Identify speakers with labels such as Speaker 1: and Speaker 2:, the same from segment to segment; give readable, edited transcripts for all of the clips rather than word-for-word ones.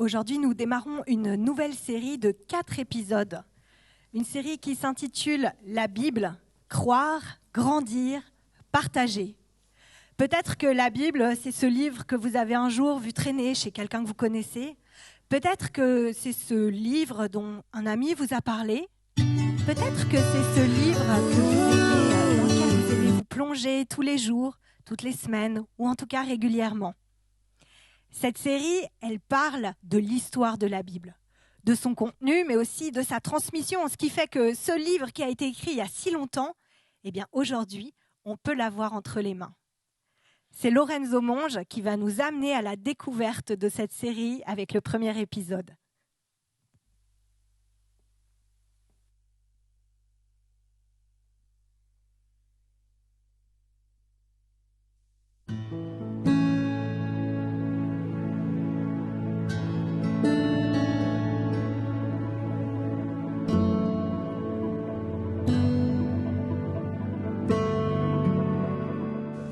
Speaker 1: Aujourd'hui, nous démarrons une nouvelle série de 4 épisodes. Une série qui s'intitule « La Bible, croire, grandir, partager ». Peut-être que la Bible, c'est ce livre que vous avez un jour vu traîner chez quelqu'un que vous connaissez. Peut-être que c'est ce livre dont un ami vous a parlé. Peut-être que c'est ce livre dans lequel vous aimez vous plonger tous les jours, toutes les semaines, ou en tout cas régulièrement. Cette série, elle parle de l'histoire de la Bible, de son contenu, mais aussi de sa transmission, ce qui fait que ce livre qui a été écrit il y a si longtemps, eh bien aujourd'hui, on peut l'avoir entre les mains. C'est Lorenzo Monge qui va nous amener à la découverte de cette série avec le premier épisode.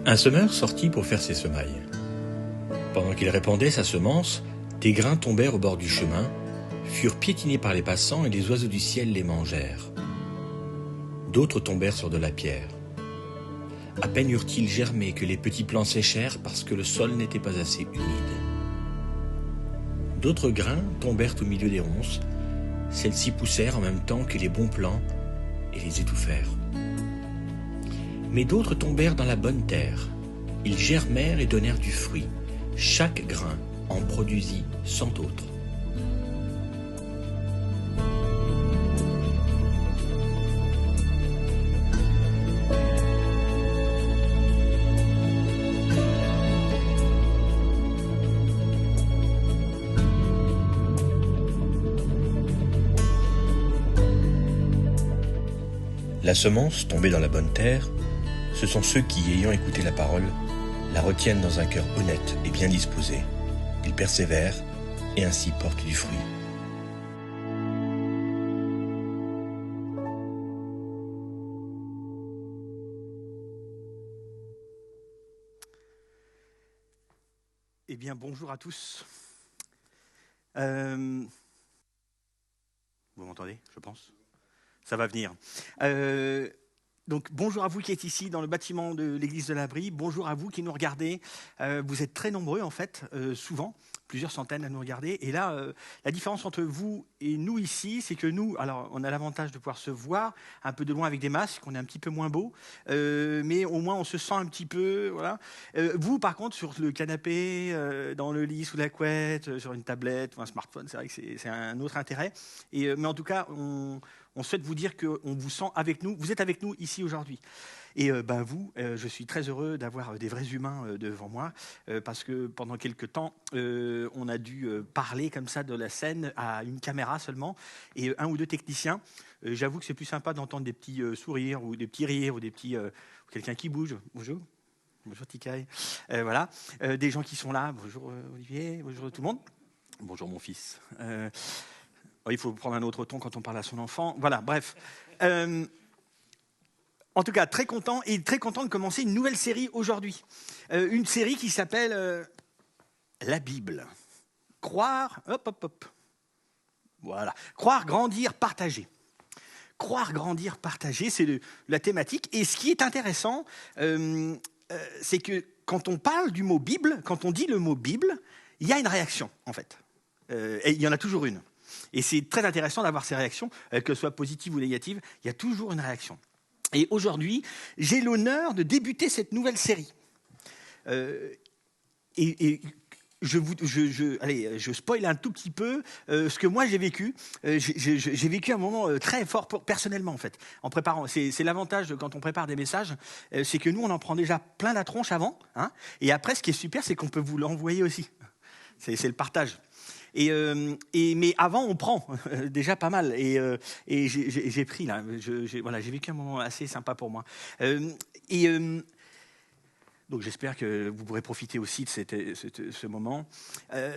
Speaker 2: Un semeur sortit pour faire ses semailles. Pendant qu'il répandait sa semence, des grains tombèrent au bord du chemin, furent piétinés par les passants et les oiseaux du ciel les mangèrent. D'autres tombèrent sur de la pierre. À peine eurent-ils germé que les petits plants séchèrent parce que le sol n'était pas assez humide. D'autres grains tombèrent au milieu des ronces. Celles-ci poussèrent en même temps que les bons plants et les étouffèrent. Mais d'autres tombèrent dans la bonne terre. Ils germèrent et donnèrent du fruit. Chaque grain en produisit 100 autres. La semence tombée dans la bonne terre, ce sont ceux qui, ayant écouté la parole, la retiennent dans un cœur honnête et bien disposé. Ils persévèrent et ainsi portent du fruit.
Speaker 3: Eh bien, bonjour à tous. Vous m'entendez, je pense ? Ça va venir. Donc, bonjour à vous qui êtes ici dans le bâtiment de l'église de l'Abri. Bonjour à vous qui nous regardez. Vous êtes très nombreux, en fait, souvent, plusieurs centaines à nous regarder. Et là, la différence entre vous et nous ici, c'est que nous, alors, on a l'avantage de pouvoir se voir un peu de loin avec des masques, on est un petit peu moins beau, mais au moins on se sent un petit peu, voilà. Vous, par contre, sur le canapé, dans le lit, sous la couette, sur une tablette ou un smartphone, c'est vrai que c'est un autre intérêt. Mais en tout cas, on souhaite vous dire qu'on vous sent avec nous. Vous êtes avec nous ici aujourd'hui. Et je suis très heureux d'avoir des vrais humains devant moi parce que pendant quelques temps, on a dû parler comme ça de la scène à une caméra seulement et un ou deux techniciens. J'avoue que c'est plus sympa d'entendre des petits sourires ou des petits rires ou des petits quelqu'un qui bouge. Bonjour. Bonjour Tikaï. Voilà. Des gens qui sont là. Bonjour Olivier. Bonjour tout le monde. Bonjour mon fils. Il faut prendre un autre ton quand on parle à son enfant. Voilà, bref. En tout cas, très content de commencer une nouvelle série aujourd'hui. Une série qui s'appelle La Bible. Croire, Voilà. Croire, grandir, partager. Croire, grandir, partager, c'est la thématique. Et ce qui est intéressant, c'est que quand on parle du mot Bible, quand on dit le mot Bible, il y a une réaction, en fait. Et il y en a toujours une. Et c'est très intéressant d'avoir ces réactions, que ce soit positives ou négatives, il y a toujours une réaction. Et aujourd'hui, j'ai l'honneur de débuter cette nouvelle série. Je spoil un tout petit peu ce que moi j'ai vécu. J'ai vécu un moment très fort personnellement en fait, en préparant. C'est l'avantage quand on prépare des messages, c'est que nous on en prend déjà plein la tronche avant, hein, et après ce qui est super, c'est qu'on peut vous l'envoyer aussi. C'est le partage. Mais avant, on prend déjà pas mal. Et j'ai pris là. J'ai vécu un moment assez sympa pour moi. Donc j'espère que vous pourrez profiter aussi de ce moment.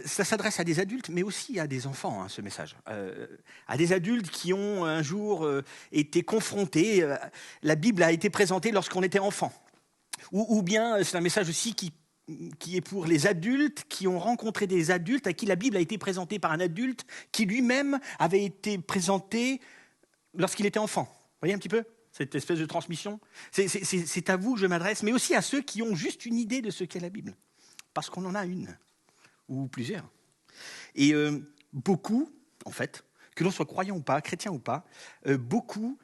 Speaker 3: Ça s'adresse à des adultes, mais aussi à des enfants, hein, ce message. À des adultes qui ont un jour été confrontés. La Bible a été présentée lorsqu'on était enfant. Ou bien c'est un message aussi qui qui est pour les adultes qui ont rencontré des adultes à qui la Bible a été présentée par un adulte qui lui-même avait été présenté lorsqu'il était enfant. Vous voyez un petit peu cette espèce de transmission ? C'est à vous que je m'adresse, mais aussi à ceux qui ont juste une idée de ce qu'est la Bible. Parce qu'on en a une, ou plusieurs. Et beaucoup, en fait, que l'on soit croyant ou pas, chrétien ou pas, beaucoup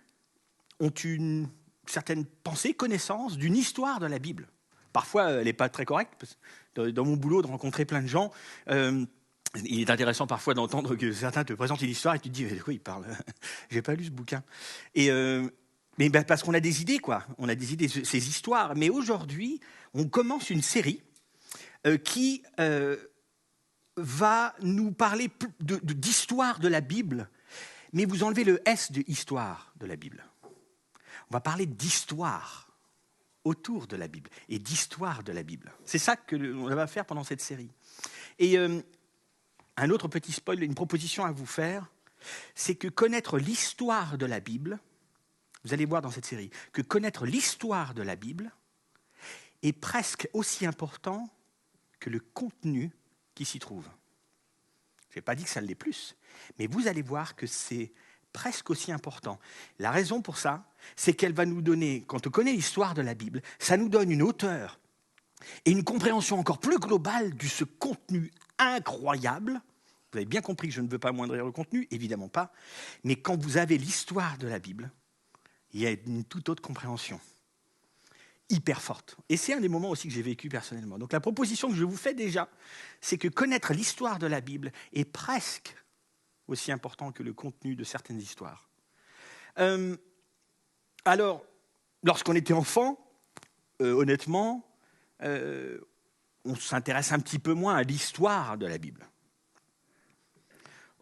Speaker 3: ont une certaine pensée, connaissance d'une histoire de la Bible. Parfois, elle n'est pas très correcte. Parce que dans mon boulot, de rencontrer plein de gens, il est intéressant parfois d'entendre que certains te présentent une histoire et tu te dis, mais de quoi il parle ? J'ai pas lu ce bouquin. Mais parce qu'on a des idées, quoi. On a des idées, ces histoires. Mais aujourd'hui, on commence une série qui va nous parler d'histoire de la Bible, mais vous enlevez le S de histoire de la Bible. On va parler d'histoire autour de la Bible et d'histoire de la Bible. C'est ça qu'on va faire pendant cette série. Et un autre petit spoil, une proposition à vous faire, c'est que connaître l'histoire de la Bible, vous allez voir dans cette série, que connaître l'histoire de la Bible est presque aussi important que le contenu qui s'y trouve. Je n'ai pas dit que ça l'est plus, mais vous allez voir que c'est presque aussi important. La raison pour ça, c'est qu'elle va nous donner, quand on connaît l'histoire de la Bible, ça nous donne une hauteur et une compréhension encore plus globale de ce contenu incroyable. Vous avez bien compris que je ne veux pas amoindrir le contenu, évidemment pas, mais quand vous avez l'histoire de la Bible, il y a une toute autre compréhension, hyper forte. Et c'est un des moments aussi que j'ai vécu personnellement. Donc la proposition que je vous fais déjà, c'est que connaître l'histoire de la Bible est presque aussi important que le contenu de certaines histoires. Alors, lorsqu'on était enfant, honnêtement, on s'intéresse un petit peu moins à l'histoire de la Bible.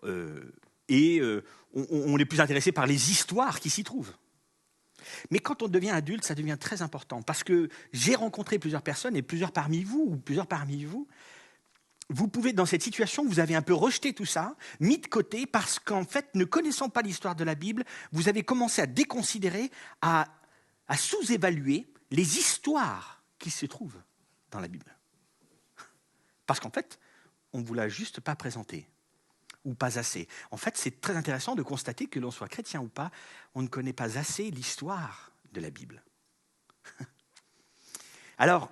Speaker 3: On est plus intéressé par les histoires qui s'y trouvent. Mais quand on devient adulte, ça devient très important, parce que j'ai rencontré plusieurs personnes, et plusieurs parmi vous, vous pouvez, dans cette situation, vous avez un peu rejeté tout ça, mis de côté, parce qu'en fait, ne connaissant pas l'histoire de la Bible, vous avez commencé à déconsidérer, à sous-évaluer les histoires qui se trouvent dans la Bible. Parce qu'en fait, on ne vous l'a juste pas présenté, ou pas assez. En fait, c'est très intéressant de constater que l'on soit chrétien ou pas, on ne connaît pas assez l'histoire de la Bible. Alors,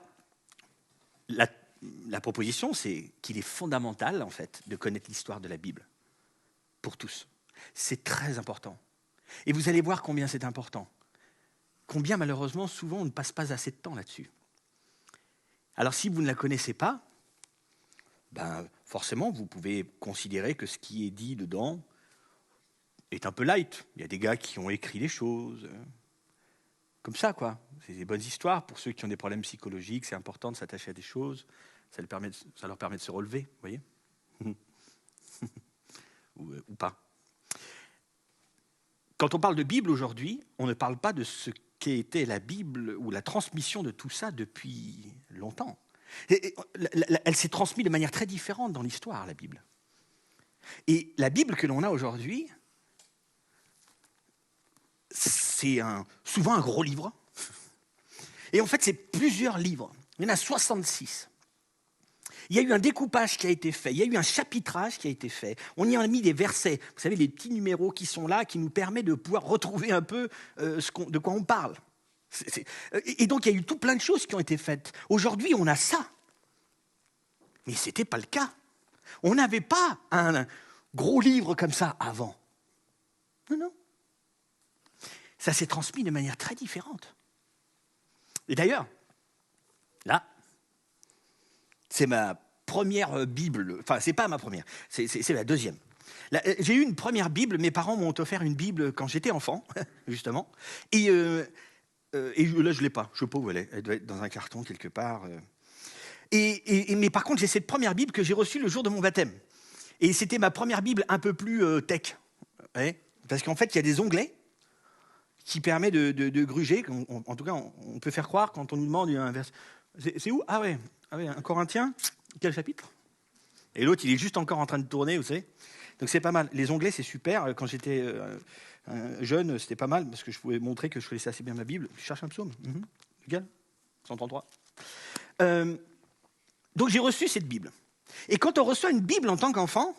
Speaker 3: la proposition, c'est qu'il est fondamental, en fait, de connaître l'histoire de la Bible, pour tous. C'est très important. Et vous allez voir combien c'est important. Combien, malheureusement, souvent, on ne passe pas assez de temps là-dessus. Alors, si vous ne la connaissez pas, forcément, vous pouvez considérer que ce qui est dit dedans est un peu light. Il y a des gars qui ont écrit les choses comme ça, quoi. C'est des bonnes histoires pour ceux qui ont des problèmes psychologiques. C'est important de s'attacher à des choses. Ça leur permet de se relever, vous voyez. ou pas. Quand on parle de Bible aujourd'hui, on ne parle pas de ce qu'est été la Bible ou la transmission de tout ça depuis longtemps. Elle s'est transmise de manière très différente dans l'histoire, la Bible. Et la Bible que l'on a aujourd'hui, c'est souvent un gros livre. Et en fait, c'est plusieurs livres. Il y en a 66. Il y a eu un découpage qui a été fait, il y a eu un chapitrage qui a été fait. On y a mis des versets, vous savez, les petits numéros qui sont là, qui nous permettent de pouvoir retrouver un peu de quoi on parle. Et donc, il y a eu tout plein de choses qui ont été faites. Aujourd'hui, on a ça. Mais ce n'était pas le cas. On n'avait pas un gros livre comme ça avant. Non. Ça s'est transmis de manière très différente. Et d'ailleurs, là, c'est ma première Bible. Enfin, c'est pas ma première, c'est la deuxième. Là, j'ai eu une première Bible, mes parents m'ont offert une Bible quand j'étais enfant, justement. Et là, je ne l'ai pas, je ne sais pas où elle est. Elle doit être dans un carton quelque part. Mais par contre, j'ai cette première Bible que j'ai reçue le jour de mon baptême. Et c'était ma première Bible un peu plus tech. Ouais, parce qu'en fait, il y a des onglets qui permettent de gruger. En tout cas, on peut faire croire quand on nous demande un verset. C'est où ? Ah ouais, un Corinthien, quel chapitre ? Et l'autre, il est juste encore en train de tourner, vous savez. Donc c'est pas mal. Les onglets, c'est super. Quand j'étais jeune, c'était pas mal parce que je pouvais montrer que je connaissais assez bien ma Bible. Je cherche un psaume. Lequel ? 133. Donc j'ai reçu cette Bible. Et quand on reçoit une Bible en tant qu'enfant,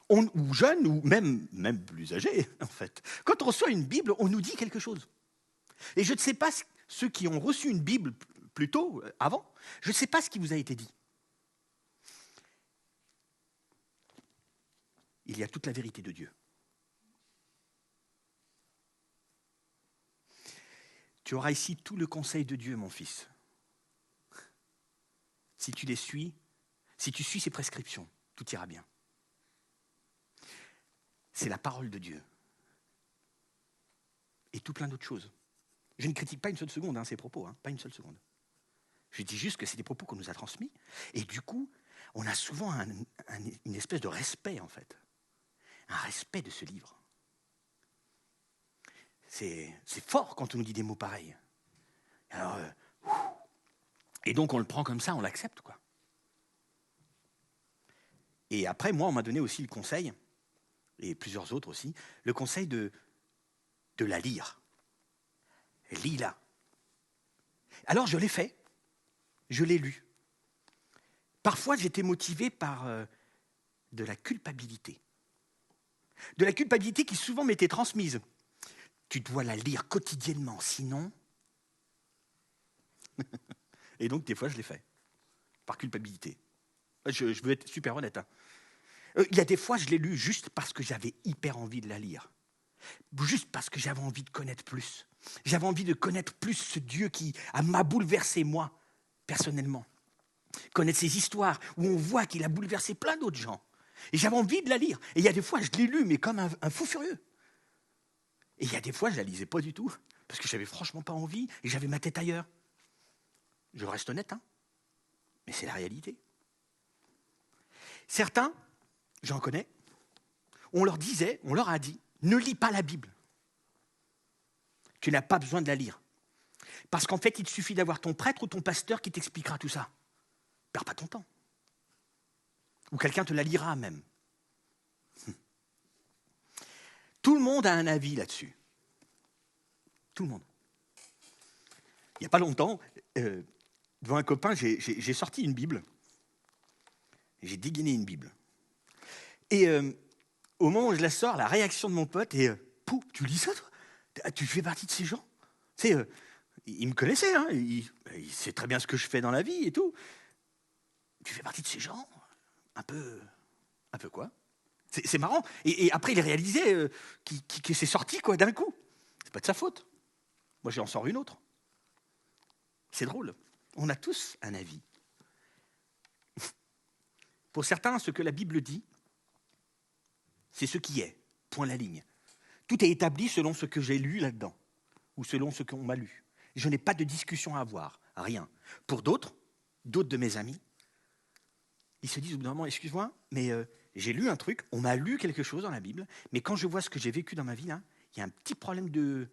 Speaker 3: ou jeune, ou même plus âgé, en fait, quand on reçoit une Bible, on nous dit quelque chose. Et je ne sais pas, ceux qui ont reçu une Bible plus tôt, avant, je ne sais pas ce qui vous a été dit. Il y a toute la vérité de Dieu. Tu auras ici tout le conseil de Dieu, mon fils. Si tu les suis, si tu suis ses prescriptions, tout ira bien. C'est la parole de Dieu. Et tout plein d'autres choses. Je ne critique pas une seule seconde ces propos, pas une seule seconde. Je dis juste que c'est des propos qu'on nous a transmis. Et du coup, on a souvent une espèce de respect, en fait. Un respect de ce livre. C'est fort quand on nous dit des mots pareils. Alors, et donc on le prend comme ça, on l'accepte, quoi. Et après, moi, on m'a donné aussi le conseil, et plusieurs autres aussi, le conseil de la lire. Lis-la. Alors je l'ai fait, je l'ai lu. Parfois, j'étais motivé par de la culpabilité. De la culpabilité qui souvent m'était transmise. Tu dois la lire quotidiennement, sinon... Et donc, des fois, je l'ai fait, par culpabilité. Je veux être super honnête. Il y a des fois, je l'ai lu juste parce que j'avais hyper envie de la lire. Juste parce que j'avais envie de connaître plus. J'avais envie de connaître plus ce Dieu qui m'a bouleversé, moi, personnellement. Connaître ses histoires, où on voit qu'il a bouleversé plein d'autres gens. Et j'avais envie de la lire. Et il y a des fois, je l'ai lu, mais comme un fou furieux. Et il y a des fois, je ne la lisais pas du tout, parce que j'avais franchement pas envie, et j'avais ma tête ailleurs. Je reste honnête, mais c'est la réalité. Certains, j'en connais, on leur a dit, ne lis pas la Bible. Tu n'as pas besoin de la lire. Parce qu'en fait, il te suffit d'avoir ton prêtre ou ton pasteur qui t'expliquera tout ça. Perds pas ton temps. Ou quelqu'un te la lira même. Tout le monde a un avis là-dessus. Tout le monde. Il n'y a pas longtemps, devant un copain, j'ai sorti une Bible. J'ai dégainé une Bible. Et au moment où je la sors, la réaction de mon pote est « Pou, tu lis ça, toi ? Tu fais partie de ces gens ?» Tu sais, il me connaissait, il sait très bien ce que je fais dans la vie et tout. Tu fais partie de ces gens un peu quoi ? C'est marrant. Et après, il a réalisé que c'est sorti quoi d'un coup. C'est pas de sa faute. Moi, j'en sors une autre. C'est drôle. On a tous un avis. Pour certains, ce que la Bible dit, c'est ce qui est. Point la ligne. Tout est établi selon ce que j'ai lu là-dedans, ou selon ce qu'on m'a lu. Je n'ai pas de discussion à avoir, rien. Pour d'autres de mes amis, ils se disent au bout d'un moment, excuse-moi, mais j'ai lu un truc, on m'a lu quelque chose dans la Bible, mais quand je vois ce que j'ai vécu dans ma vie, là, il y a un petit problème de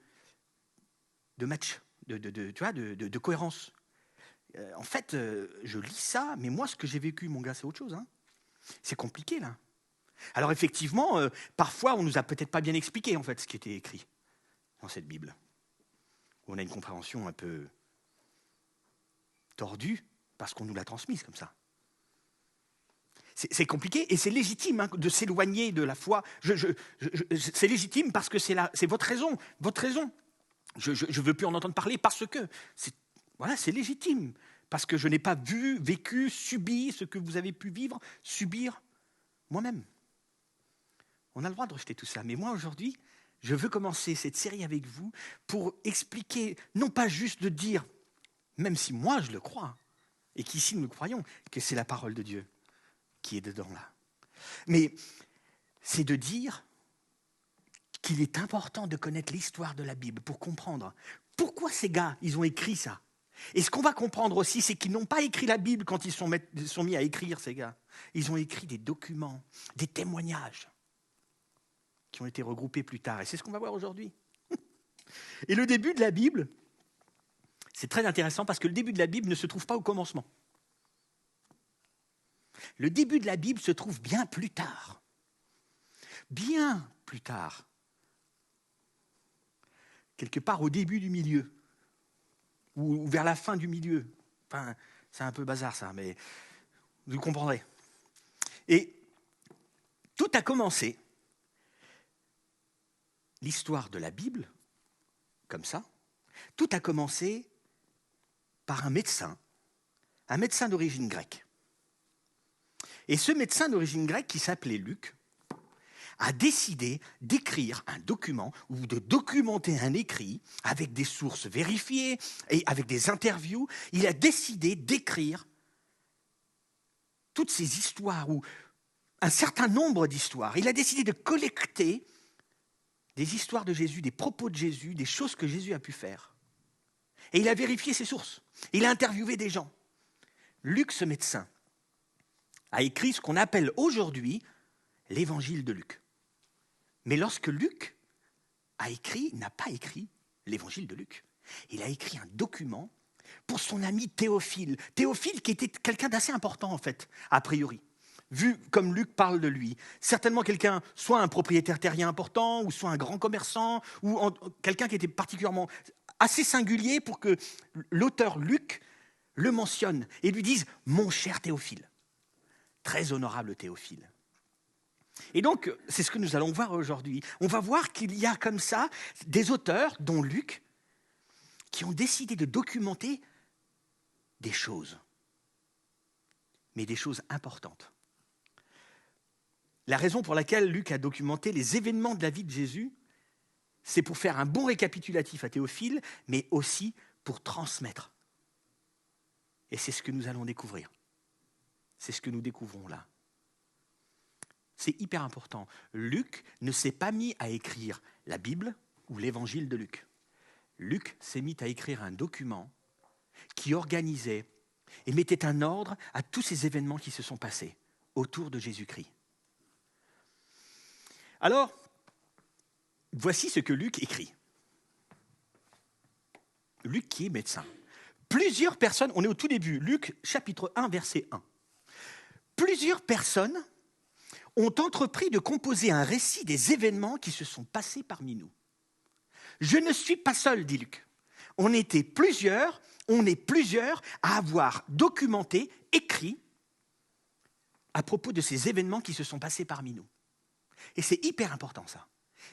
Speaker 3: match, de cohérence. En fait, je lis ça, mais moi, ce que j'ai vécu, mon gars, c'est autre chose. C'est compliqué, là. Alors effectivement, parfois, on nous a peut-être pas bien expliqué, en fait, ce qui était écrit dans cette Bible. On a une compréhension un peu tordue, parce qu'on nous l'a transmise comme ça. C'est compliqué et c'est légitime de s'éloigner de la foi. C'est légitime parce que c'est votre raison. Votre raison. Je ne veux plus en entendre parler parce que c'est légitime. Parce que je n'ai pas vécu, subi ce que vous avez pu vivre, subir moi-même. On a le droit de rejeter tout ça. Mais moi, aujourd'hui, je veux commencer cette série avec vous pour expliquer, non pas juste de dire, même si moi je le crois, et qu'ici nous le croyons, que c'est la parole de Dieu qui est dedans là. Mais c'est de dire qu'il est important de connaître l'histoire de la Bible pour comprendre pourquoi ces gars, ils ont écrit ça. Et ce qu'on va comprendre aussi, c'est qu'ils n'ont pas écrit la Bible quand ils sont mis à écrire, ces gars. Ils ont écrit des documents, des témoignages qui ont été regroupés plus tard. Et c'est ce qu'on va voir aujourd'hui. Et le début de la Bible, c'est très intéressant parce que le début de la Bible ne se trouve pas au commencement. Le début de la Bible se trouve bien plus tard. Bien plus tard. Quelque part au début du milieu. Ou vers la fin du milieu. Enfin, c'est un peu bazar ça, mais vous comprendrez. Et tout a commencé, l'histoire de la Bible, comme ça, tout a commencé par un médecin d'origine grecque. Et ce médecin d'origine grecque, qui s'appelait Luc, a décidé d'écrire un document ou de documenter un écrit avec des sources vérifiées et avec des interviews. Il a décidé d'écrire toutes ces histoires ou un certain nombre d'histoires. Il a décidé de collecter des histoires de Jésus, des propos de Jésus, des choses que Jésus a pu faire. Et il a vérifié ses sources. Il a interviewé des gens. Luc, ce médecin, a écrit ce qu'on appelle aujourd'hui l'évangile de Luc. Mais lorsque Luc a écrit, il n'a pas écrit l'évangile de Luc. Il a écrit un document pour son ami Théophile. Théophile qui était quelqu'un d'assez important en fait, a priori. Vu comme Luc parle de lui. Certainement quelqu'un, soit un propriétaire terrien important, ou soit un grand commerçant, ou quelqu'un qui était particulièrement assez singulier pour que l'auteur Luc le mentionne et lui dise « Mon cher Théophile ». Très honorable Théophile. Et donc, c'est ce que nous allons voir aujourd'hui. On va voir qu'il y a comme ça des auteurs, dont Luc, qui ont décidé de documenter des choses, mais des choses importantes. La raison pour laquelle Luc a documenté les événements de la vie de Jésus, c'est pour faire un bon récapitulatif à Théophile, mais aussi pour transmettre. Et c'est ce que nous allons découvrir. C'est ce que nous découvrons là. C'est hyper important. Luc ne s'est pas mis à écrire la Bible ou l'évangile de Luc. Luc s'est mis à écrire un document qui organisait et mettait un ordre à tous ces événements qui se sont passés autour de Jésus-Christ. Alors, voici ce que Luc écrit. Luc qui est médecin. Plusieurs personnes, on est au tout début, Luc chapitre 1, verset 1. Plusieurs personnes ont entrepris de composer un récit des événements qui se sont passés parmi nous. Je ne suis pas seul, dit Luc. On est plusieurs à avoir documenté, écrit, à propos de ces événements qui se sont passés parmi nous. Et c'est hyper important ça.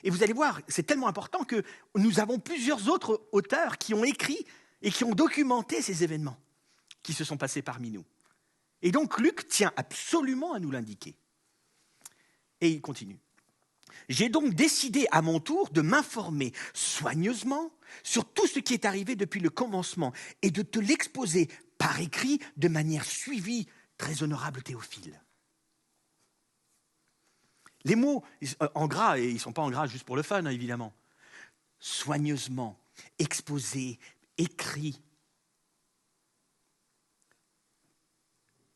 Speaker 3: Et vous allez voir, c'est tellement important que nous avons plusieurs autres auteurs qui ont écrit et qui ont documenté ces événements qui se sont passés parmi nous. Et donc Luc tient absolument à nous l'indiquer. Et il continue. J'ai donc décidé à mon tour de m'informer soigneusement sur tout ce qui est arrivé depuis le commencement et de te l'exposer par écrit de manière suivie, très honorable Théophile. Les mots en gras, et ils ne sont pas en gras juste pour le fun, hein, évidemment. Soigneusement, exposé, écrit.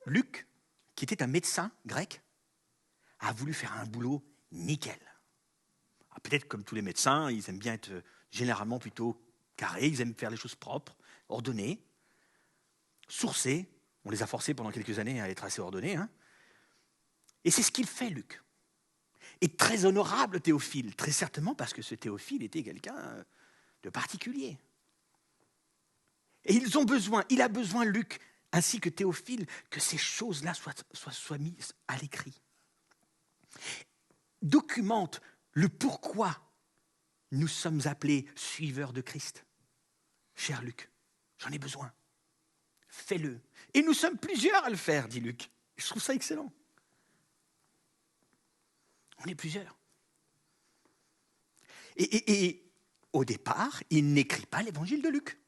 Speaker 3: Luc, qui était un médecin grec, a voulu faire un boulot nickel. Alors, peut-être comme tous les médecins, ils aiment bien être généralement plutôt carrés, ils aiment faire les choses propres, ordonnées, sourcées. On les a forcés pendant quelques années à être assez ordonnés. Hein. Et c'est ce qu'il fait, Luc. Et très honorable Théophile, très certainement parce que ce Théophile était quelqu'un de particulier. Et il a besoin, Luc, ainsi que Théophile, que ces choses-là soient mises à l'écrit. Documente le pourquoi nous sommes appelés suiveurs de Christ. Cher Luc, j'en ai besoin. Fais-le. Et nous sommes plusieurs à le faire, dit Luc. Je trouve ça excellent. On est plusieurs. Et au départ, il n'écrit pas l'évangile de Luc.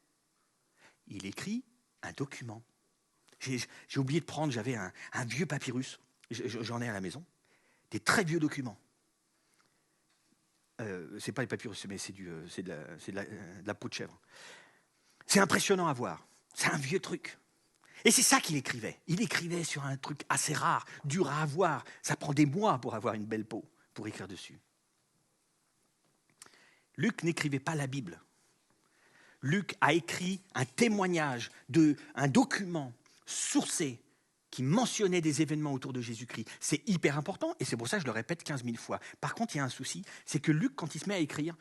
Speaker 3: Il écrit un document. J'ai oublié de prendre, j'avais un vieux papyrus, j'en ai à la maison, des très vieux documents. C'est pas les papyrus, mais c'est de la peau de chèvre. C'est impressionnant à voir. C'est un vieux truc. Et c'est ça qu'il écrivait. Il écrivait sur un truc assez rare, dur à avoir. Ça prend des mois pour avoir une belle peau, pour écrire dessus. Luc n'écrivait pas la Bible. Luc a écrit un témoignage, un document sourcé qui mentionnait des événements autour de Jésus-Christ. C'est hyper important et c'est pour ça que je le répète 15 000 fois. Par contre, il y a un souci, c'est que Luc, quand il se met à écrire,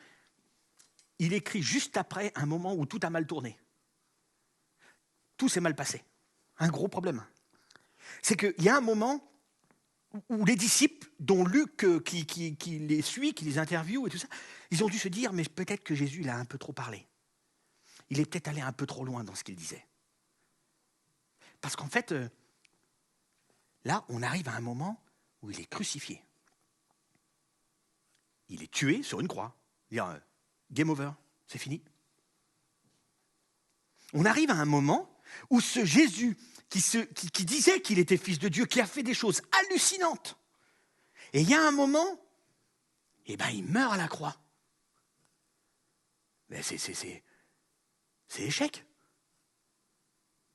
Speaker 3: il écrit juste après un moment où tout a mal tourné. Tout s'est mal passé. Un gros problème. C'est qu'il y a un moment où les disciples, dont Luc qui les suit, qui les interviewe et tout ça, ils ont dû se dire, mais peut-être que Jésus, il a un peu trop parlé. Il est peut-être allé un peu trop loin dans ce qu'il disait. Parce qu'en fait, là, on arrive à un moment où il est crucifié. Il est tué sur une croix. Dire, game over, c'est fini. On arrive à un moment où ce Jésus qui disait qu'il était fils de Dieu, qui a fait des choses hallucinantes, et il y a un moment, il meurt à la croix. Mais c'est échec.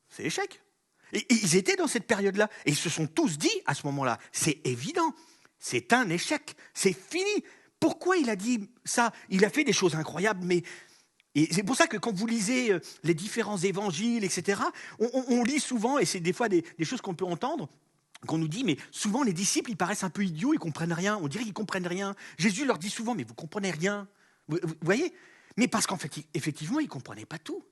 Speaker 3: C'est échec. Et ils étaient dans cette période-là, et ils se sont tous dit à ce moment-là, c'est évident, c'est un échec, c'est fini. Pourquoi il a dit ça? Il a fait des choses incroyables, mais... Et c'est pour ça que quand vous lisez les différents évangiles, etc., on lit souvent, et c'est des fois des choses qu'on peut entendre, qu'on nous dit, mais souvent les disciples, ils paraissent un peu idiots, ils ne comprennent rien, on dirait qu'ils ne comprennent rien. Jésus leur dit souvent, mais vous ne comprenez rien. Vous voyez? Mais parce qu'en fait, effectivement, ils ne comprenaient pas tout.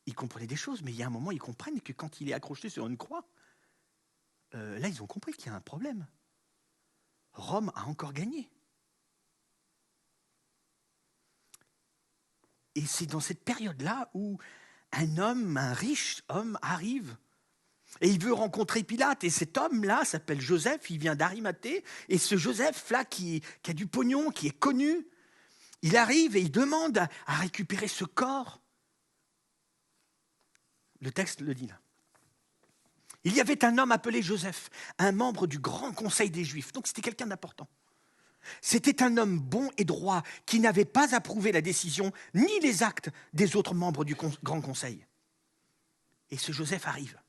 Speaker 3: Ils comprenaient des choses, mais il y a un moment, ils comprennent que quand il est accroché sur une croix, là, ils ont compris qu'il y a un problème. Rome a encore gagné. Et c'est dans cette période-là où un riche homme arrive et il veut rencontrer Pilate. Et cet homme-là s'appelle Joseph, il vient d'Arimathée. Et ce Joseph-là qui a du pognon, qui est connu, il arrive et il demande à récupérer ce corps. Le texte le dit là. Il y avait un homme appelé Joseph, un membre du grand conseil des Juifs. Donc c'était quelqu'un d'important. C'était un homme bon et droit qui n'avait pas approuvé la décision ni les actes des autres membres du grand conseil. Et ce Joseph arrive.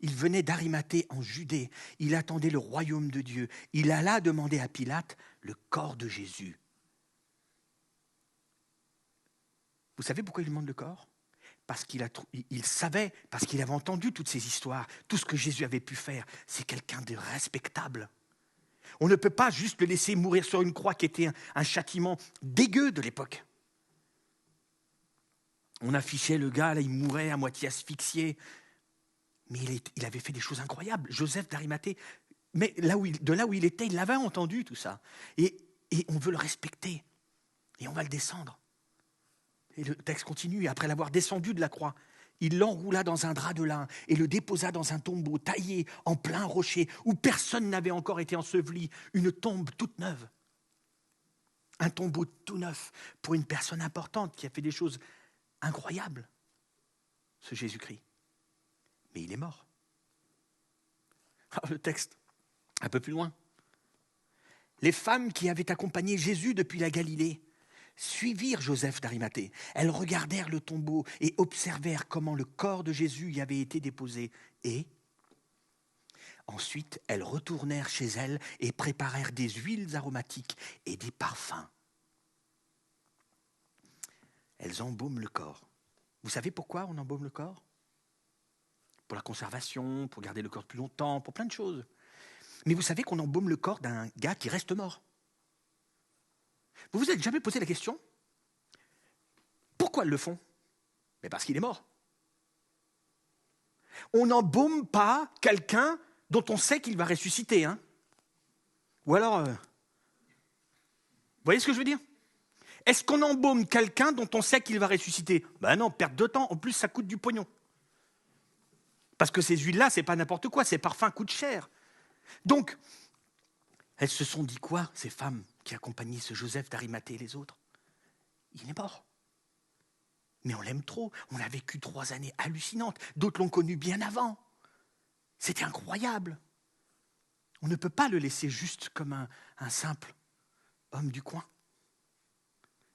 Speaker 3: Il venait d'Arimathée en Judée. Il attendait le royaume de Dieu. Il alla demander à Pilate le corps de Jésus. Vous savez pourquoi il demande le corps ? Parce qu'il savait, parce qu'il avait entendu toutes ces histoires, tout ce que Jésus avait pu faire. C'est quelqu'un de respectable. On ne peut pas juste le laisser mourir sur une croix qui était un châtiment dégueu de l'époque. On affichait le gars, là, il mourait à moitié asphyxié. Mais il avait fait des choses incroyables. Joseph d'Arimathée, mais de là où il était, il l'avait entendu tout ça. Et on veut le respecter. Et on va le descendre. Et le texte continue, après l'avoir descendu de la croix, il l'enroula dans un drap de lin et le déposa dans un tombeau taillé en plein rocher où personne n'avait encore été enseveli, une tombe toute neuve. Un tombeau tout neuf pour une personne importante qui a fait des choses incroyables, ce Jésus-Christ. Mais il est mort. Alors le texte, un peu plus loin. Les femmes qui avaient accompagné Jésus depuis la Galilée suivirent Joseph d'Arimathée. Elles regardèrent le tombeau et observèrent comment le corps de Jésus y avait été déposé. Et ensuite, elles retournèrent chez elles et préparèrent des huiles aromatiques et des parfums. Elles embaument le corps. Vous savez pourquoi on embaume le corps ? Pour la conservation, pour garder le corps plus longtemps, pour plein de choses. Mais vous savez qu'on embaume le corps d'un gars qui reste mort. Vous vous êtes jamais posé la question ? Pourquoi ils le font ? Mais parce qu'il est mort. On n'embaume pas quelqu'un dont on sait qu'il va ressusciter. Hein ? Ou alors, vous voyez ce que je veux dire ? Est-ce qu'on embaume quelqu'un dont on sait qu'il va ressusciter ? Ben non, perte de temps, en plus ça coûte du pognon. Parce que ces huiles-là, c'est pas n'importe quoi, ces parfums coûtent cher. Donc, elles se sont dit quoi, ces femmes qui accompagnaient ce Joseph d'Arimathée et les autres ? Il est mort. Mais on l'aime trop. On a vécu 3 années hallucinantes. D'autres l'ont connu bien avant. C'était incroyable. On ne peut pas le laisser juste comme un simple homme du coin.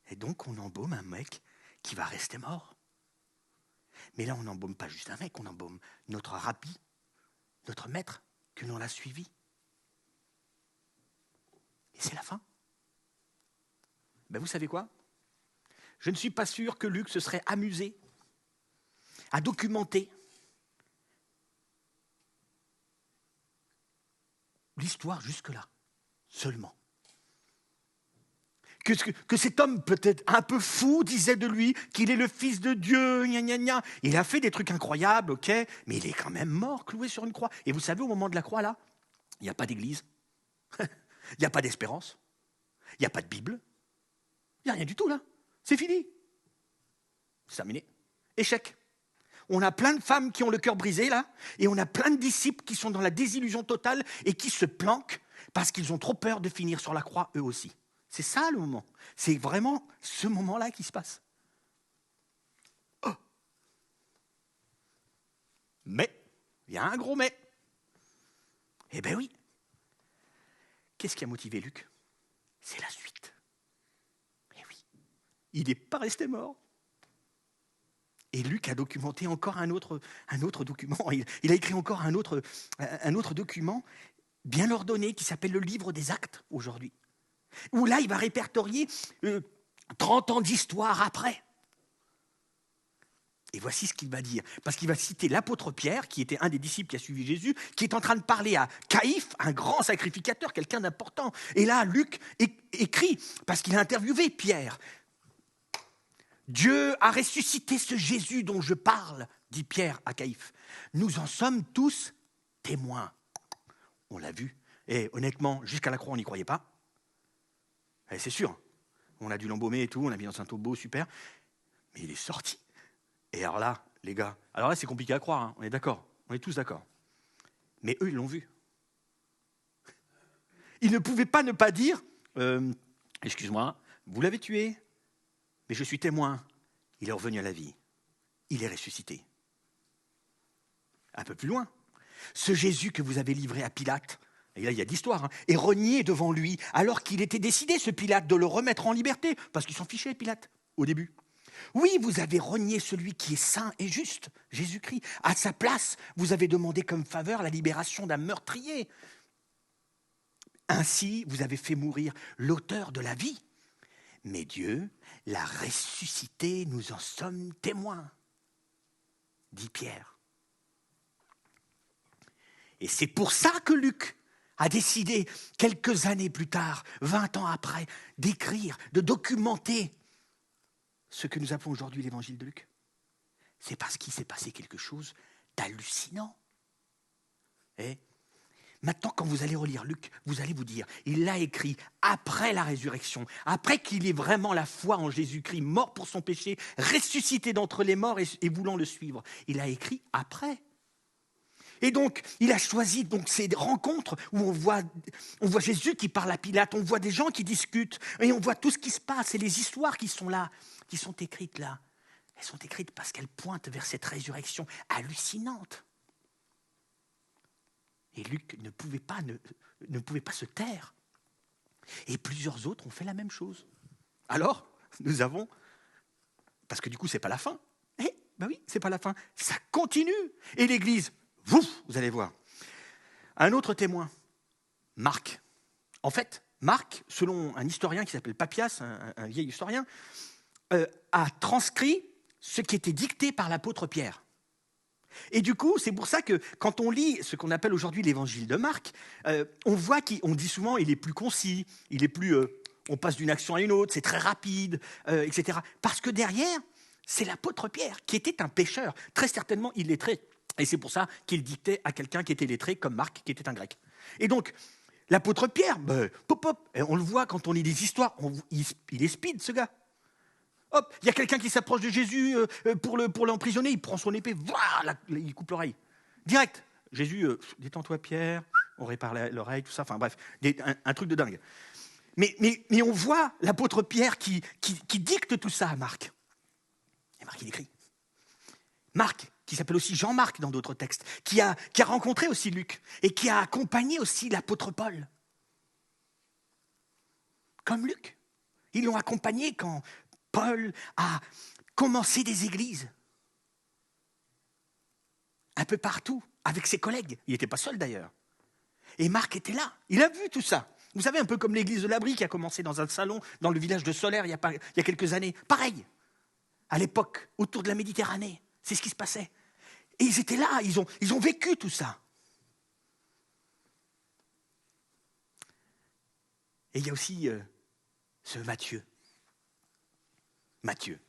Speaker 3: Et donc, on embaume un mec qui va rester mort. Mais là, on n'embaume pas juste un mec, on embaume notre rabbi, notre maître, que l'on l'a suivi. Et c'est la fin. Ben vous savez quoi ? Je ne suis pas sûr que Luc se serait amusé à documenter l'histoire jusque-là, seulement. que cet homme peut-être un peu fou disait de lui qu'il est le fils de Dieu, gna gna gna. Il a fait des trucs incroyables, ok, mais il est quand même mort, cloué sur une croix. Et vous savez, au moment de la croix, là, il n'y a pas d'église, il n'y a pas d'espérance, il n'y a pas de Bible, il n'y a rien du tout, là. C'est fini. C'est terminé. Échec. On a plein de femmes qui ont le cœur brisé, là, et on a plein de disciples qui sont dans la désillusion totale et qui se planquent parce qu'ils ont trop peur de finir sur la croix, eux aussi. C'est ça le moment. C'est vraiment ce moment-là qui se passe. Oh. Mais, il y a un gros mais. Eh bien oui. Qu'est-ce qui a motivé Luc? C'est la suite. Eh oui. Il n'est pas resté mort. Et Luc a documenté encore un autre document. Il a écrit encore un autre document bien ordonné qui s'appelle le livre des Actes aujourd'hui. Où là, il va répertorier 30 ans d'histoire après. Et voici ce qu'il va dire. Parce qu'il va citer l'apôtre Pierre, qui était un des disciples qui a suivi Jésus, qui est en train de parler à Caïphe, un grand sacrificateur, quelqu'un d'important. Et là, Luc écrit, parce qu'il a interviewé Pierre. Dieu a ressuscité ce Jésus dont je parle, dit Pierre à Caïphe. Nous en sommes tous témoins. On l'a vu. Et honnêtement, jusqu'à la croix, on n'y croyait pas. Et c'est sûr. On a dû l'embaumer et tout, on l'a mis dans un tombeau, super. Mais il est sorti. Et alors là, les gars, alors là, c'est compliqué à croire, hein, on est d'accord. On est tous d'accord. Mais eux, ils l'ont vu. Ils ne pouvaient pas ne pas dire, excuse-moi, vous l'avez tué, mais je suis témoin, il est revenu à la vie, il est ressuscité. Un peu plus loin, ce Jésus que vous avez livré à Pilate, et là il y a d'histoire, est renié devant lui, alors qu'il était décidé, ce Pilate, de le remettre en liberté, parce qu'il s'en fichait, Pilate, au début. Oui, vous avez renié celui qui est saint et juste, Jésus-Christ. À sa place, vous avez demandé comme faveur la libération d'un meurtrier. Ainsi, vous avez fait mourir l'auteur de la vie. Mais Dieu l'a ressuscité, nous en sommes témoins, dit Pierre. Et c'est pour ça que Luc a décidé, quelques années plus tard, 20 ans après, d'écrire, de documenter ce que nous appelons aujourd'hui l'évangile de Luc. C'est parce qu'il s'est passé quelque chose d'hallucinant. Et maintenant, quand vous allez relire Luc, vous allez vous dire, il l'a écrit après la résurrection, après qu'il ait vraiment la foi en Jésus-Christ, mort pour son péché, ressuscité d'entre les morts et voulant le suivre. Il a écrit après. Et donc, il a choisi donc, ces rencontres où on voit Jésus qui parle à Pilate, on voit des gens qui discutent, et on voit tout ce qui se passe, et les histoires qui sont là, qui sont écrites là. Elles sont écrites parce qu'elles pointent vers cette résurrection hallucinante. Et Luc ne pouvait pas se taire. Et plusieurs autres ont fait la même chose. Alors, nous avons, parce que du coup, c'est pas la fin. Ben oui, c'est pas la fin. Ça continue. Et l'Église, vous allez voir. Un autre témoin, Marc. En fait, Marc, selon un historien qui s'appelle Papias, un vieil historien, a transcrit ce qui était dicté par l'apôtre Pierre. Et du coup, c'est pour ça que quand on lit ce qu'on appelle aujourd'hui l'évangile de Marc, on voit qu'on dit souvent il est plus concis, il est plus, on passe d'une action à une autre, c'est très rapide, etc. Parce que derrière, c'est l'apôtre Pierre qui était un pécheur, très certainement illettré. Et c'est pour ça qu'il dictait à quelqu'un qui était lettré, comme Marc, qui était un grec. Et donc, l'apôtre Pierre, on le voit quand on lit des histoires, il est speed, ce gars. Hop, il y a quelqu'un qui s'approche de Jésus pour l'emprisonner, il prend son épée, voilà, il coupe l'oreille. Direct. Jésus, détends-toi Pierre, on répare l'oreille, tout ça, enfin bref, un truc de dingue. Mais on voit l'apôtre Pierre qui dicte tout ça à Marc. Et Marc, il écrit. Marc, qui s'appelle aussi Jean-Marc dans d'autres textes, qui a rencontré aussi Luc et qui a accompagné aussi l'apôtre Paul. Comme Luc. Ils l'ont accompagné quand Paul a commencé des églises. Un peu partout, avec ses collègues. Il n'était pas seul d'ailleurs. Et Marc était là. Il a vu tout ça. Vous savez, un peu comme l'église de l'Abri qui a commencé dans un salon dans le village de Solaire il y a quelques années. Pareil, à l'époque, autour de la Méditerranée. C'est ce qui se passait. Et ils étaient là, ils ont vécu tout ça. Et il y a aussi ce Matthieu. Matthieu.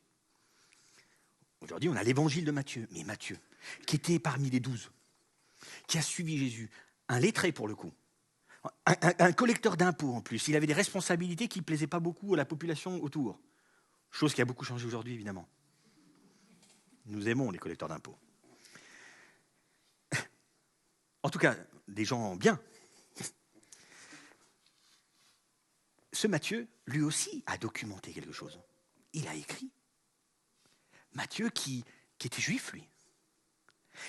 Speaker 3: Aujourd'hui, on a l'évangile de Matthieu. Mais Matthieu, qui était parmi les 12, qui a suivi Jésus, un lettré pour le coup, un collecteur d'impôts en plus. Il avait des responsabilités qui ne plaisaient pas beaucoup à la population autour. Chose qui a beaucoup changé aujourd'hui, évidemment. Nous aimons les collecteurs d'impôts. En tout cas, des gens bien. Ce Matthieu, lui aussi, a documenté quelque chose. Il a écrit. Matthieu qui était juif, lui.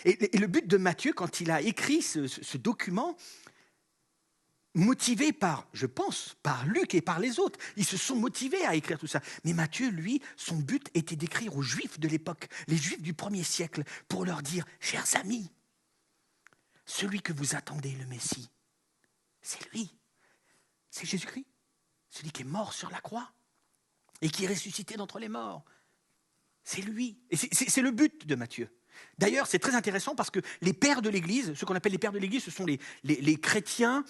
Speaker 3: Et le but de Matthieu, quand il a écrit ce document, motivé par, je pense, par Luc et par les autres, ils se sont motivés à écrire tout ça. Mais Matthieu, lui, son but était d'écrire aux Juifs de l'époque, les Juifs du 1er siècle, pour leur dire, chers amis, celui que vous attendez, le Messie, c'est lui, c'est Jésus-Christ, celui qui est mort sur la croix et qui est ressuscité d'entre les morts. C'est lui. Et c'est le but de Matthieu. D'ailleurs, c'est très intéressant parce que les pères de l'Église, ce qu'on appelle les pères de l'Église, ce sont les chrétiens,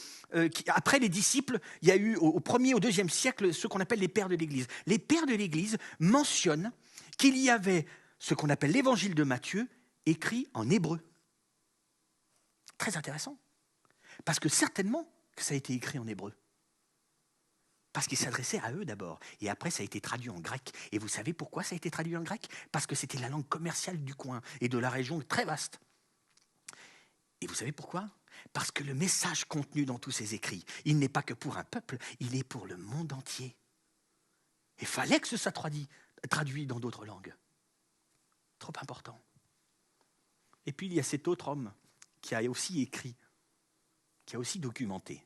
Speaker 3: après les disciples, il y a eu au 1er, au 2e siècle, ce qu'on appelle les pères de l'Église. Les pères de l'Église mentionnent qu'il y avait ce qu'on appelle l'évangile de Matthieu, écrit en hébreu. Très intéressant. Parce que certainement que ça a été écrit en hébreu. Parce qu'il s'adressait à eux d'abord. Et après, ça a été traduit en grec. Et vous savez pourquoi ça a été traduit en grec ? Parce que c'était la langue commerciale du coin et de la région très vaste. Et vous savez pourquoi ? Parce que le message contenu dans tous ces écrits, il n'est pas que pour un peuple, il est pour le monde entier. Il fallait que ce soit traduit dans d'autres langues. Trop important. Et puis, il y a cet autre homme qui a aussi écrit, qui a aussi documenté.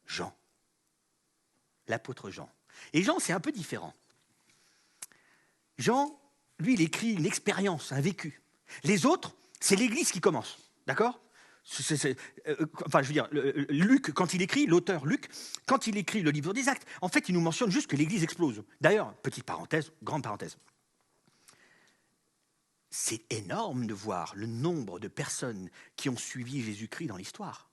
Speaker 3: Jean. L'apôtre Jean. Et Jean, c'est un peu différent. Jean, lui, il écrit une expérience, un vécu. Les autres, c'est l'Église qui commence, d'accord ? Luc, quand il écrit, l'auteur Luc, quand il écrit le livre des Actes, en fait, il nous mentionne juste que l'Église explose. D'ailleurs, petite parenthèse, grande parenthèse. C'est énorme de voir le nombre de personnes qui ont suivi Jésus-Christ dans l'histoire.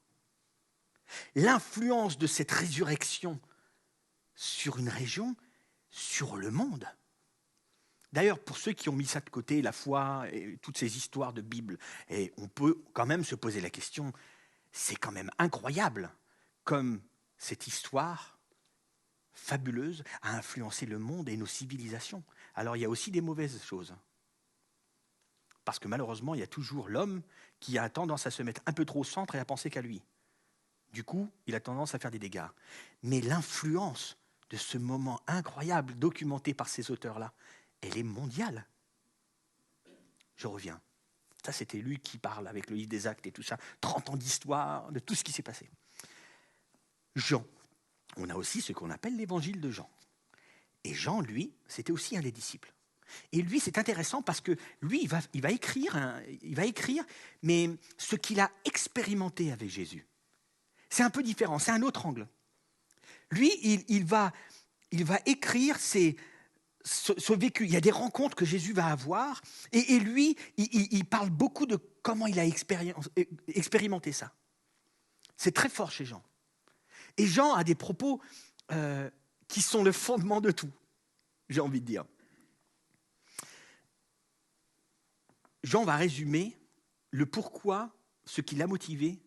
Speaker 3: L'influence de cette résurrection sur une région, sur le monde. D'ailleurs, pour ceux qui ont mis ça de côté, la foi et toutes ces histoires de Bible, et on peut quand même se poser la question, c'est quand même incroyable comme cette histoire fabuleuse a influencé le monde et nos civilisations. Alors il y a aussi des mauvaises choses. Parce que malheureusement, il y a toujours l'homme qui a tendance à se mettre un peu trop au centre et à penser qu'à lui. Du coup, il a tendance à faire des dégâts. Mais l'influence de ce moment incroyable documenté par ces auteurs-là, elle est mondiale. Je reviens. Ça, c'était lui qui parle avec le livre des Actes et tout ça. 30 ans d'histoire, de tout ce qui s'est passé. Jean. On a aussi ce qu'on appelle l'évangile de Jean. Et Jean, lui, c'était aussi un des disciples. Et lui, c'est intéressant parce que lui, il va écrire, mais ce qu'il a expérimenté avec Jésus. C'est un peu différent, c'est un autre angle. Lui, il va écrire ce vécu. Il y a des rencontres que Jésus va avoir, et lui, il parle beaucoup de comment il a expérimenté ça. C'est très fort chez Jean. Et Jean a des propos qui sont le fondement de tout, j'ai envie de dire. Jean va résumer le pourquoi, ce qui l'a motivé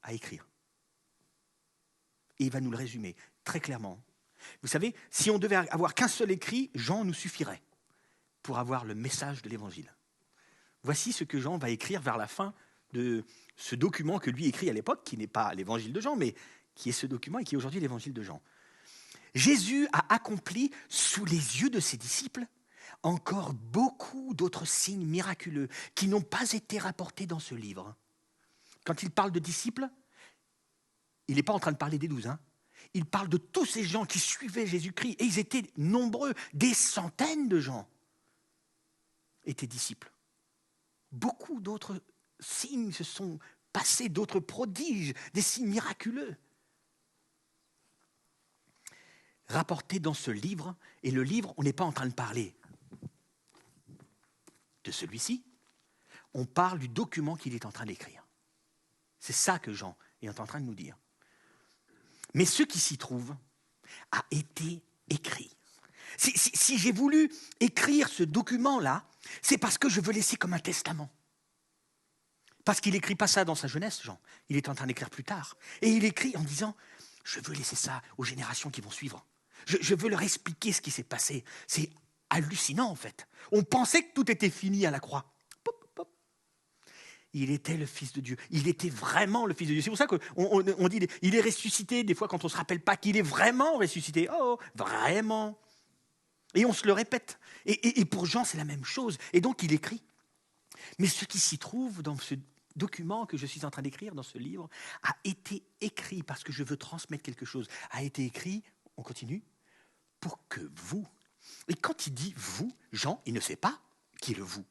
Speaker 3: à écrire. Et il va nous le résumer très clairement. Vous savez, si on devait avoir qu'un seul écrit, Jean nous suffirait pour avoir le message de l'Évangile. Voici ce que Jean va écrire vers la fin de ce document que lui écrit à l'époque, qui n'est pas l'Évangile de Jean, mais qui est ce document et qui est aujourd'hui l'Évangile de Jean. Jésus a accompli sous les yeux de ses disciples encore beaucoup d'autres signes miraculeux qui n'ont pas été rapportés dans ce livre. Quand il parle de disciples, il n'est pas en train de parler des 12, hein. Il parle de tous ces gens qui suivaient Jésus-Christ, et ils étaient nombreux, des centaines de gens étaient disciples. Beaucoup d'autres signes se sont passés, d'autres prodiges, des signes miraculeux. Rapportés dans ce livre, et le livre, on n'est pas en train de parler de celui-ci, on parle du document qu'il est en train d'écrire. C'est ça que Jean est en train de nous dire. Mais ce qui s'y trouve a été écrit. Si j'ai voulu écrire ce document-là, c'est parce que je veux laisser comme un testament. Parce qu'il n'écrit pas ça dans sa jeunesse, Jean. Il est en train d'écrire plus tard. Et il écrit en disant, je veux laisser ça aux générations qui vont suivre. Je veux leur expliquer ce qui s'est passé. C'est hallucinant, en fait. On pensait que tout était fini à la croix. Pop, pop. Il était le Fils de Dieu. Il était vraiment le Fils de Dieu. C'est pour ça qu'on dit, il est ressuscité, des fois, quand on ne se rappelle pas qu'il est vraiment ressuscité. Oh, vraiment. Et on se le répète. Et pour Jean, c'est la même chose. Et donc, il écrit. Mais ce qui s'y trouve dans ce document que je suis en train d'écrire, dans ce livre, a été écrit, parce que je veux transmettre quelque chose, a été écrit, on continue, pour que vous. Et quand il dit vous, Jean, il ne sait pas qui est le vous.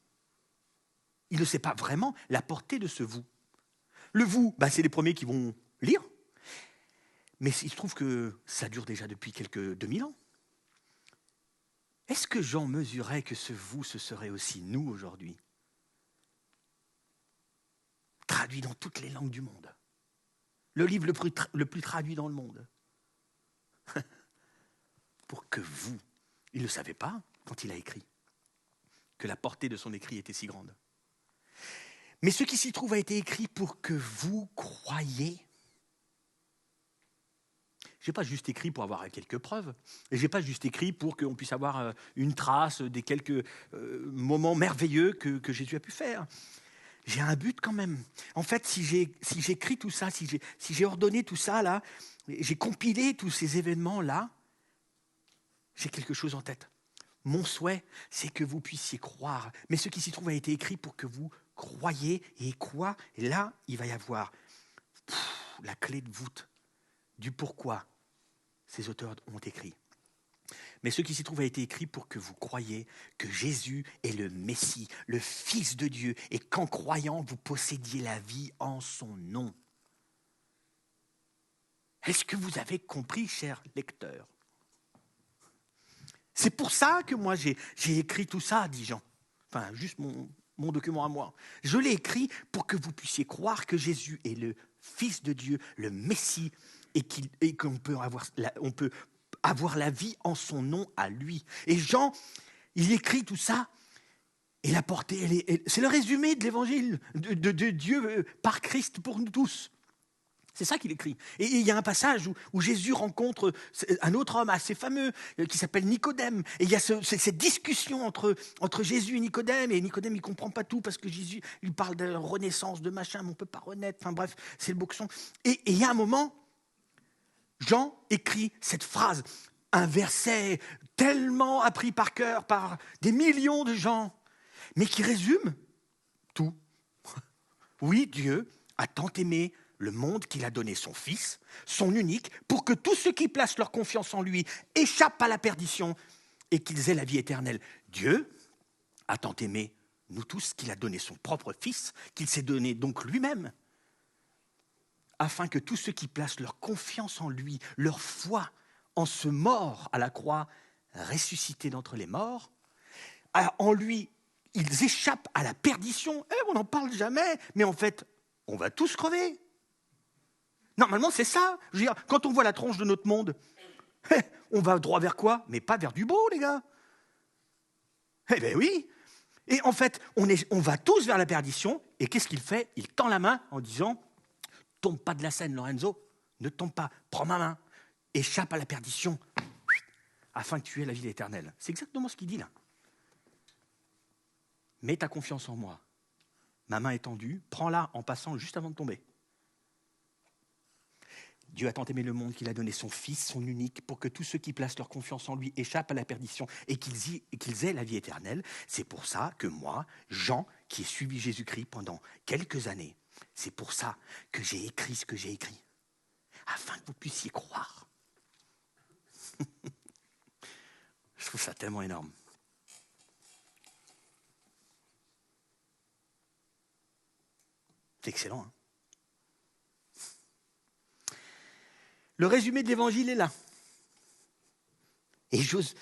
Speaker 3: Il ne sait pas vraiment la portée de ce vous. Le vous, c'est les premiers qui vont lire. Mais il se trouve que ça dure déjà depuis quelques 2000 ans. Est-ce que Jean mesurait que ce vous, ce serait aussi nous aujourd'hui ? Traduit dans toutes les langues du monde. Le livre le plus traduit dans le monde. Pour que vous, il ne savait pas, quand il a écrit, que la portée de son écrit était si grande. Mais ce qui s'y trouve a été écrit pour que vous croyiez. Je n'ai pas juste écrit pour avoir quelques preuves. Et je n'ai pas juste écrit pour qu'on puisse avoir une trace des quelques moments merveilleux que Jésus a pu faire. J'ai un but quand même. En fait, si j'écris tout ça, si j'ai ordonné tout ça, là, j'ai compilé tous ces événements-là, j'ai quelque chose en tête. Mon souhait, c'est que vous puissiez croire. Mais ce qui s'y trouve a été écrit pour que vous croyiez. Et quoi ? Et là, il va y avoir la clé de voûte du pourquoi ces auteurs ont écrit. Mais ce qui s'y trouve a été écrit pour que vous croyiez que Jésus est le Messie, le Fils de Dieu, et qu'en croyant, vous possédiez la vie en son nom. Est-ce que vous avez compris, chers lecteurs ? C'est pour ça que moi, j'ai écrit tout ça, dit Jean. Enfin, juste mon document à moi. Je l'ai écrit pour que vous puissiez croire que Jésus est le Fils de Dieu, le Messie, et qu'on peut avoir la vie en son nom à lui. Et Jean, il écrit tout ça, et la portée, c'est le résumé de l'évangile de Dieu par Christ pour nous tous. C'est ça qu'il écrit. Et il y a un passage où Jésus rencontre un autre homme assez fameux qui s'appelle Nicodème. Et il y a cette discussion entre Jésus et Nicodème. Et Nicodème, il ne comprend pas tout parce que Jésus lui parle de la renaissance, de machin, mais on ne peut pas renaître. Enfin bref, c'est le boxon. Et il y a un moment, Jean écrit cette phrase, un verset tellement appris par cœur par des millions de gens, mais qui résume tout. Oui, Dieu a tant aimé le monde qu'il a donné son Fils, son unique, pour que tous ceux qui placent leur confiance en lui échappent à la perdition et qu'ils aient la vie éternelle. Dieu a tant aimé nous tous qu'il a donné son propre Fils, qu'il s'est donné donc lui-même, afin que tous ceux qui placent leur confiance en lui, leur foi en ce mort à la croix, ressuscité d'entre les morts, en lui, ils échappent à la perdition. On n'en parle jamais, mais en fait, on va tous crever. Normalement, c'est ça. Je veux dire, quand on voit la tronche de notre monde, on va droit vers quoi ? Mais pas vers du beau, les gars. Eh bien oui. Et en fait, on va tous vers la perdition. Et qu'est-ce qu'il fait ? Il tend la main en disant « Tombe pas de la scène, Lorenzo. Ne tombe pas. Prends ma main. Échappe à la perdition afin que tu aies la vie éternelle. » C'est exactement ce qu'il dit là. Mets ta confiance en moi. Ma main est tendue. Prends-la en passant juste avant de tomber. Dieu a tant aimé le monde qu'il a donné son Fils, son unique, pour que tous ceux qui placent leur confiance en lui échappent à la perdition et qu'ils aient la vie éternelle. C'est pour ça que moi, Jean, qui ai suivi Jésus-Christ pendant quelques années, c'est pour ça que j'ai écrit ce que j'ai écrit, afin que vous puissiez croire. Je trouve ça tellement énorme. C'est excellent, hein ? Le résumé de l'évangile est là. Et j'ose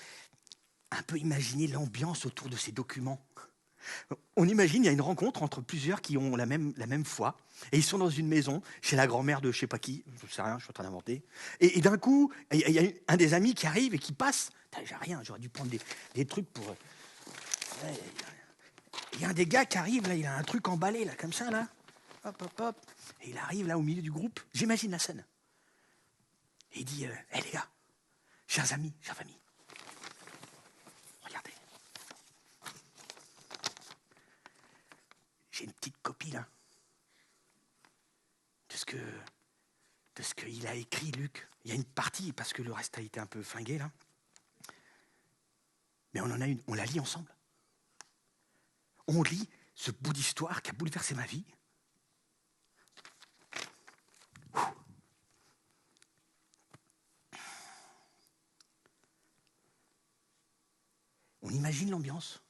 Speaker 3: un peu imaginer l'ambiance autour de ces documents. On imagine, il y a une rencontre entre plusieurs qui ont la même foi, et ils sont dans une maison, chez la grand-mère de je sais pas qui, je ne sais rien, je suis en train d'inventer. Et d'un coup, il y a un des amis qui arrive et qui passe. J'ai rien, j'aurais dû prendre des trucs pour... Il y a un des gars qui arrive, là, il a un truc emballé, là, comme ça, là. Hop, hop, hop. Et il arrive, là, au milieu du groupe. J'imagine la scène. Et il dit, hé les gars, chers amis, chère famille, regardez. J'ai une petite copie, là, de ce qu'il a écrit, Luc. Il y a une partie, parce que le reste a été un peu flingué, là. Mais on en a une, on la lit ensemble. On lit ce bout d'histoire qui a bouleversé ma vie. On imagine l'ambiance.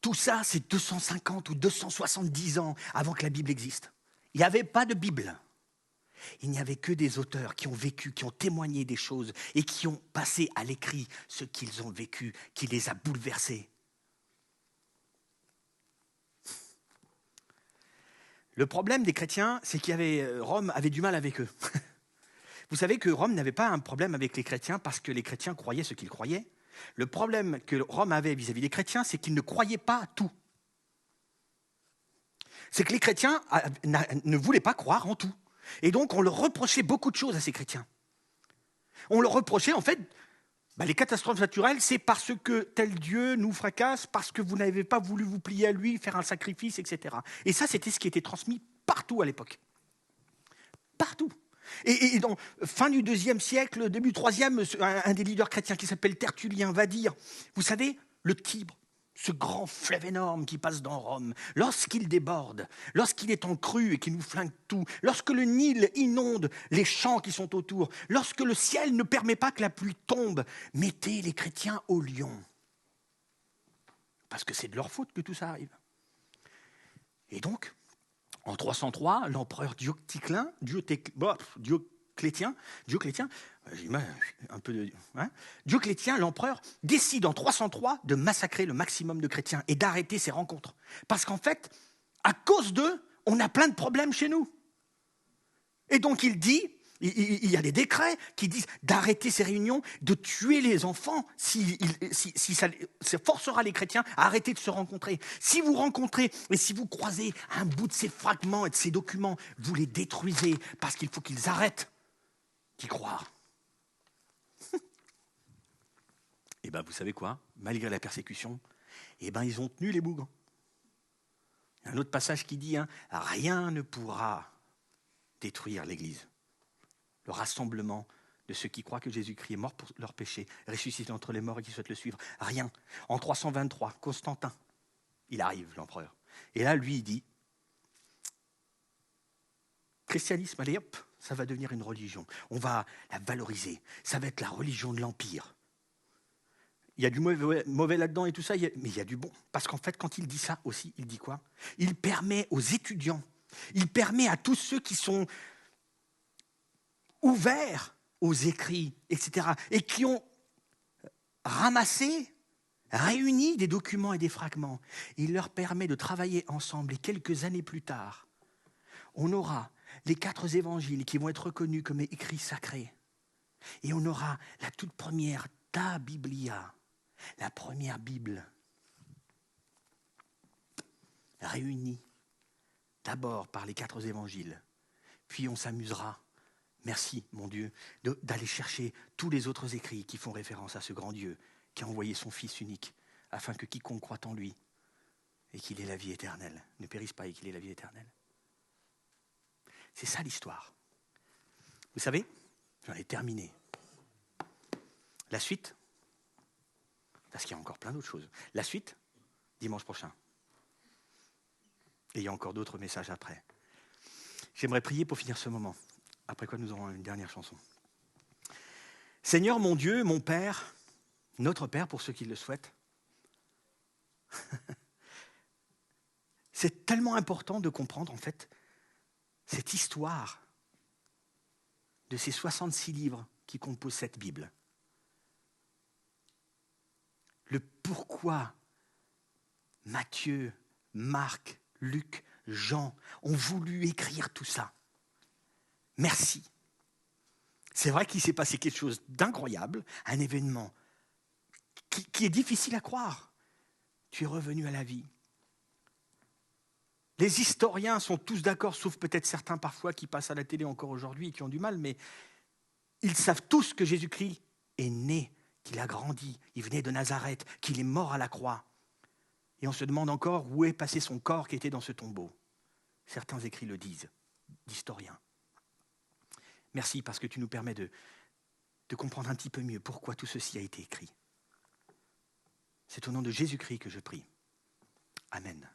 Speaker 3: Tout ça, c'est 250 ou 270 ans avant que la Bible existe. Il n'y avait pas de Bible. Il n'y avait que des auteurs qui ont vécu, qui ont témoigné des choses et qui ont passé à l'écrit ce qu'ils ont vécu, qui les a bouleversés. Le problème des chrétiens, c'est Rome avait du mal avec eux. Vous savez que Rome n'avait pas un problème avec les chrétiens parce que les chrétiens croyaient ce qu'ils croyaient. Le problème que Rome avait vis-à-vis des chrétiens, c'est qu'ils ne croyaient pas tout. C'est que les chrétiens ne voulaient pas croire en tout. Et donc, on leur reprochait beaucoup de choses à ces chrétiens. On leur reprochait, en fait, les catastrophes naturelles, c'est parce que tel Dieu nous fracasse, parce que vous n'avez pas voulu vous plier à lui, faire un sacrifice, etc. Et ça, c'était ce qui était transmis partout à l'époque. Partout. Et dans fin du IIe siècle, début IIIe, un des leaders chrétiens qui s'appelle Tertullien va dire, vous savez, le Tibre, ce grand fleuve énorme qui passe dans Rome, lorsqu'il déborde, lorsqu'il est en crue et qu'il nous flingue tout, lorsque le Nil inonde les champs qui sont autour, lorsque le ciel ne permet pas que la pluie tombe, mettez les chrétiens au lion. Parce que c'est de leur faute que tout ça arrive. Et donc, en 303, l'empereur Dioclétien, l'empereur, décide en 303 de massacrer le maximum de chrétiens et d'arrêter ces rencontres. Parce qu'en fait, à cause d'eux, on a plein de problèmes chez nous. Et donc il dit, il y a des décrets qui disent d'arrêter ces réunions, de tuer les enfants si ça forcera les chrétiens à arrêter de se rencontrer. Si vous rencontrez et si vous croisez un bout de ces fragments et de ces documents, vous les détruisez parce qu'il faut qu'ils arrêtent d'y croire. Et bien vous savez quoi ? Malgré la persécution, ils ont tenu les bougres. Il y a un autre passage qui dit, rien ne pourra détruire l'Église. Le rassemblement de ceux qui croient que Jésus-Christ est mort pour leurs péchés, ressuscité entre les morts et qui souhaitent le suivre. Rien. En 323, Constantin, il arrive, l'empereur. Et là, lui, il dit, christianisme, allez hop, ça va devenir une religion. On va la valoriser. Ça va être la religion de l'Empire. Il y a du mauvais là-dedans et tout ça, mais il y a du bon. Parce qu'en fait, quand il dit ça aussi, il dit quoi ? Il permet aux étudiants, il permet à tous ceux qui sont ouverts aux écrits, etc., et qui ont ramassé, réuni des documents et des fragments. Il leur permet de travailler ensemble, et quelques années plus tard, on aura les 4 évangiles qui vont être reconnus comme écrits sacrés, et on aura la toute première Ta Biblia, la première Bible, réunie d'abord par les 4 évangiles, puis on s'amusera, merci mon Dieu, d'aller chercher tous les autres écrits qui font référence à ce grand Dieu qui a envoyé son Fils unique, afin que quiconque croit en lui et qu'il ait la vie éternelle, ne périsse pas et qu'il ait la vie éternelle. C'est ça l'histoire. Vous savez, j'en ai terminé. La suite, parce qu'il y a encore plein d'autres choses. La suite, dimanche prochain. Et il y a encore d'autres messages après. J'aimerais prier pour finir ce moment. Après quoi, nous aurons une dernière chanson. Seigneur, mon Dieu, mon Père, notre Père pour ceux qui le souhaitent, c'est tellement important de comprendre, en fait, cette histoire de ces 66 livres qui composent cette Bible. Le pourquoi Matthieu, Marc, Luc, Jean ont voulu écrire tout ça. Merci. C'est vrai qu'il s'est passé quelque chose d'incroyable, un événement qui est difficile à croire. Tu es revenu à la vie. Les historiens sont tous d'accord, sauf peut-être certains parfois qui passent à la télé encore aujourd'hui et qui ont du mal, mais ils savent tous que Jésus-Christ est né, qu'il a grandi, il venait de Nazareth, qu'il est mort à la croix. Et on se demande encore où est passé son corps qui était dans ce tombeau. Certains écrits le disent, d'historiens. Merci parce que tu nous permets de comprendre un petit peu mieux pourquoi tout ceci a été écrit. C'est au nom de Jésus-Christ que je prie. Amen.